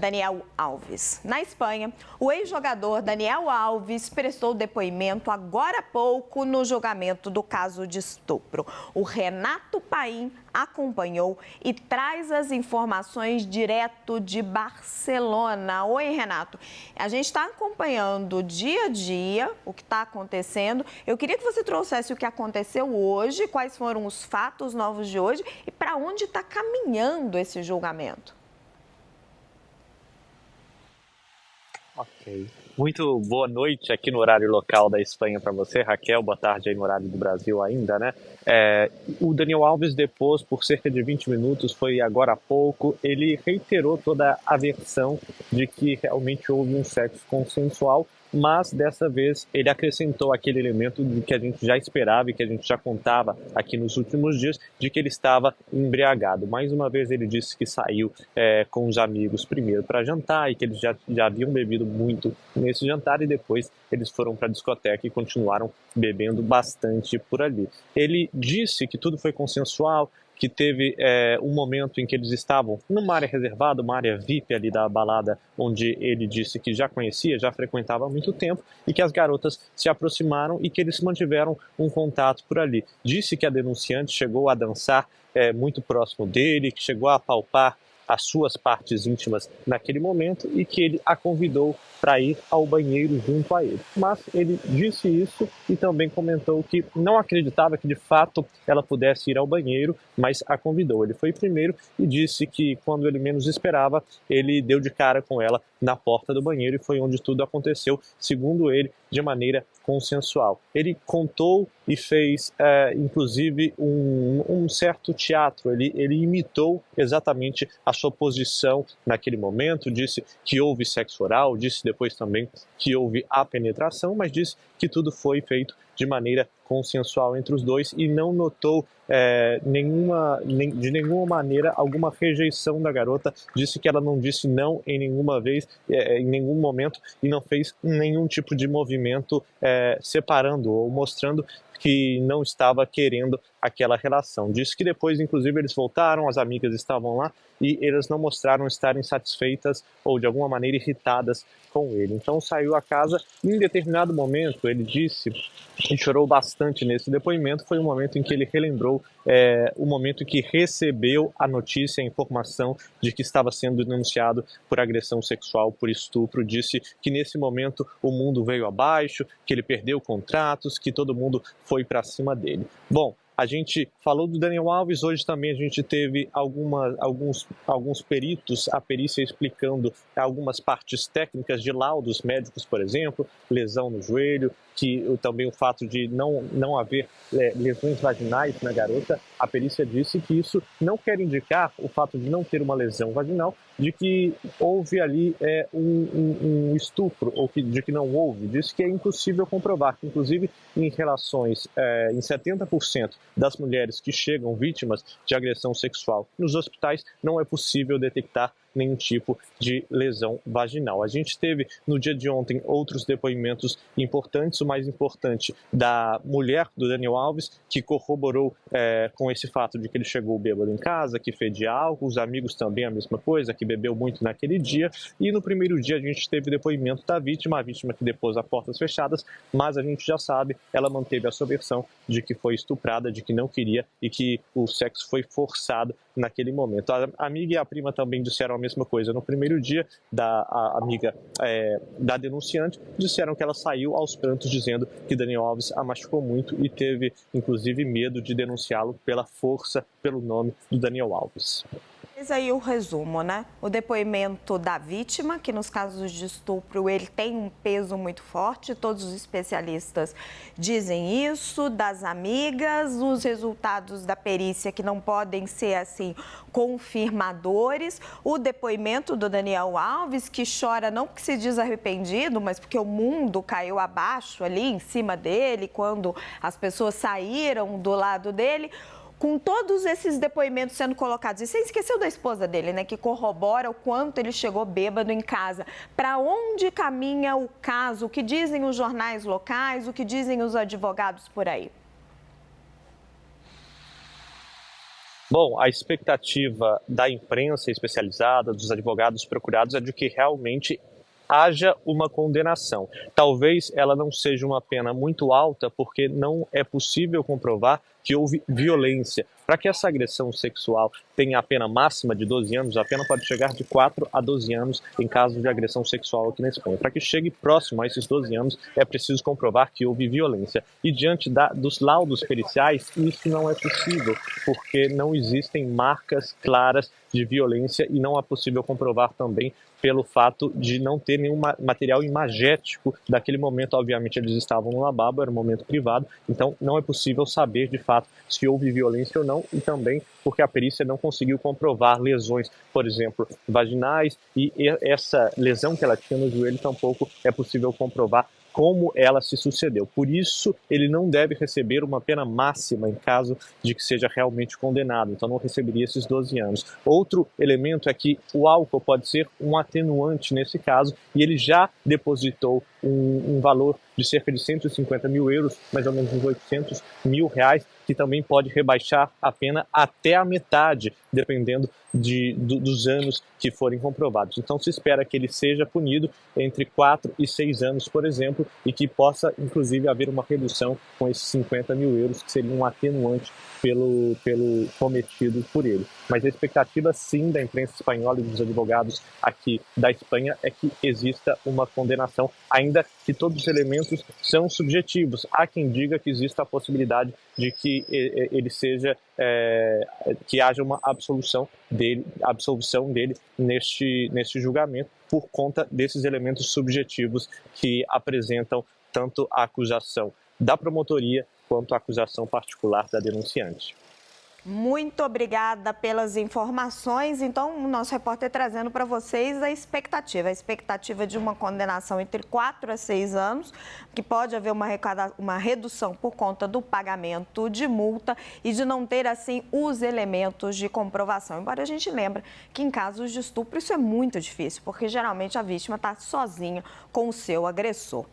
Daniel Alves. Na Espanha, o ex-jogador Daniel Alves prestou depoimento agora há pouco no julgamento do caso de estupro. O Renato Paim acompanhou e traz as informações direto de Barcelona. Oi, Renato. A gente está acompanhando dia a dia o que está acontecendo. Eu queria que você trouxesse o que aconteceu hoje, quais foram os fatos novos de hoje e para onde está caminhando esse julgamento. Ok. Muito boa noite aqui no horário local da Espanha para você, Raquel. Boa tarde aí no horário do Brasil ainda, né? O Daniel Alves depôs por cerca de 20 minutos, foi agora há pouco. Ele reiterou toda a versão de que realmente houve um sexo consensual, mas dessa vez ele acrescentou aquele elemento de que a gente já esperava e que a gente já contava aqui nos últimos dias, de que ele estava embriagado. Mais uma vez ele disse que saiu com os amigos primeiro para jantar e que eles já haviam bebido muito nesse jantar e depois eles foram para a discoteca e continuaram bebendo bastante por ali. Ele disse que tudo foi consensual, que teve um momento em que eles estavam numa área reservada, uma área VIP ali da balada, onde ele disse que já conhecia, já frequentava há muito tempo e que as garotas se aproximaram e que eles mantiveram um contato por ali. Disse que a denunciante chegou a dançar muito próximo dele, que chegou a apalpar as suas partes íntimas naquele momento e que ele a convidou para ir ao banheiro junto a ele. Mas ele disse isso e também comentou que não acreditava que de fato ela pudesse ir ao banheiro, mas a convidou. Ele foi primeiro e disse que quando ele menos esperava, ele deu de cara com ela na porta do banheiro e foi onde tudo aconteceu, segundo ele, de maneira consensual. Ele contou e fez, inclusive, um certo teatro. Ele imitou exatamente a sua posição naquele momento, disse que houve sexo oral, disse depois também que houve a penetração, mas disse que tudo foi feito de maneira consensual entre os dois e não notou de nenhuma maneira alguma rejeição da garota. Disse que ela não disse não em nenhuma vez, em nenhum momento, e não fez nenhum tipo de movimento separando ou mostrando que não estava querendo aquela relação. Disse que depois, inclusive, eles voltaram, as amigas estavam lá e elas não mostraram estarem satisfeitas ou de alguma maneira irritadas com ele. Então saiu a casa e em determinado momento ele disse e chorou bastante nesse depoimento. Foi um momento em que ele relembrou o momento em que recebeu a notícia, a informação de que estava sendo denunciado por agressão sexual, por estupro. Disse que nesse momento o mundo veio abaixo, que ele perdeu contratos, que todo mundo foi para cima dele. Bom, a gente falou do Daniel Alves, hoje também a gente teve alguns peritos, a perícia explicando algumas partes técnicas de laudos médicos, por exemplo, lesão no joelho, que também o fato de não haver lesões vaginais na garota. A perícia disse que isso não quer indicar o fato de não ter uma lesão vaginal, de que houve ali um estupro ou de que não houve. Disse que é impossível comprovar, que inclusive em relações, em 70% das mulheres que chegam vítimas de agressão sexual nos hospitais, não é possível detectar nenhum tipo de lesão vaginal. A gente teve no dia de ontem outros depoimentos importantes, o mais importante da mulher do Daniel Alves, que corroborou com esse fato de que ele chegou bêbado em casa, que fedia álcool, os amigos também a mesma coisa, que bebeu muito naquele dia. E no primeiro dia a gente teve depoimento da vítima, a vítima que depôs a portas fechadas, mas a gente já sabe, ela manteve a sua versão de que foi estuprada, de que não queria e que o sexo foi forçado naquele momento. A amiga e a prima também disseram a mesma coisa. No primeiro dia, a amiga da denunciante disseram que ela saiu aos prantos dizendo que Daniel Alves a machucou muito e teve, inclusive, medo de denunciá-lo pela força, pelo nome do Daniel Alves. Mas aí o resumo, né? O depoimento da vítima, que nos casos de estupro ele tem um peso muito forte, todos os especialistas dizem isso, das amigas, os resultados da perícia que não podem ser assim confirmadores, o depoimento do Daniel Alves, que chora não porque se diz arrependido, mas porque o mundo caiu abaixo ali em cima dele, quando as pessoas saíram do lado dele. Com todos esses depoimentos sendo colocados, e você esqueceu da esposa dele, né, que corrobora o quanto ele chegou bêbado em casa. Para onde caminha o caso? O que dizem os jornais locais? O que dizem os advogados por aí? Bom, a expectativa da imprensa especializada, dos advogados procurados, é de que realmente haja uma condenação. Talvez ela não seja uma pena muito alta, porque não é possível comprovar que houve violência. Para que essa agressão sexual tenha a pena máxima de 12 anos, a pena pode chegar de 4 a 12 anos em caso de agressão sexual aqui na Espanha. Para que chegue próximo a esses 12 anos, é preciso comprovar que houve violência. E diante dos laudos periciais, isso não é possível, porque não existem marcas claras de violência e não é possível comprovar também pelo fato de não ter nenhum material imagético daquele momento. Obviamente eles estavam no lavabo, era um momento privado, então não é possível saber de fato se houve violência ou não, e também porque a perícia não conseguiu comprovar lesões, por exemplo, vaginais, e essa lesão que ela tinha no joelho tampouco é possível comprovar como ela se sucedeu. Por isso, ele não deve receber uma pena máxima em caso de que seja realmente condenado, então não receberia esses 12 anos. Outro elemento é que o álcool pode ser um atenuante nesse caso, e ele já depositou um valor de cerca de 150 mil euros, mais ou menos uns 800 mil reais, que também pode rebaixar a pena até a metade, dependendo dos anos que forem comprovados. Então se espera que ele seja punido entre 4 e 6 anos, por exemplo, e que possa, inclusive, haver uma redução com esses 50 mil euros, que seria um atenuante pelo cometido por ele. Mas a expectativa, sim, da imprensa espanhola e dos advogados aqui da Espanha é que exista uma condenação, ainda que todos os elementos são subjetivos. Há quem diga que exista a possibilidade de que ele seja, que haja uma absolução dele neste julgamento, por conta desses elementos subjetivos que apresentam tanto a acusação da promotoria quanto a acusação particular da denunciante. Muito obrigada pelas informações. Então, o nosso repórter trazendo para vocês a expectativa de uma condenação entre 4 a 6 anos, que pode haver uma redução por conta do pagamento de multa e de não ter, assim, os elementos de comprovação. Embora a gente lembre que em casos de estupro isso é muito difícil, porque geralmente a vítima está sozinha com o seu agressor.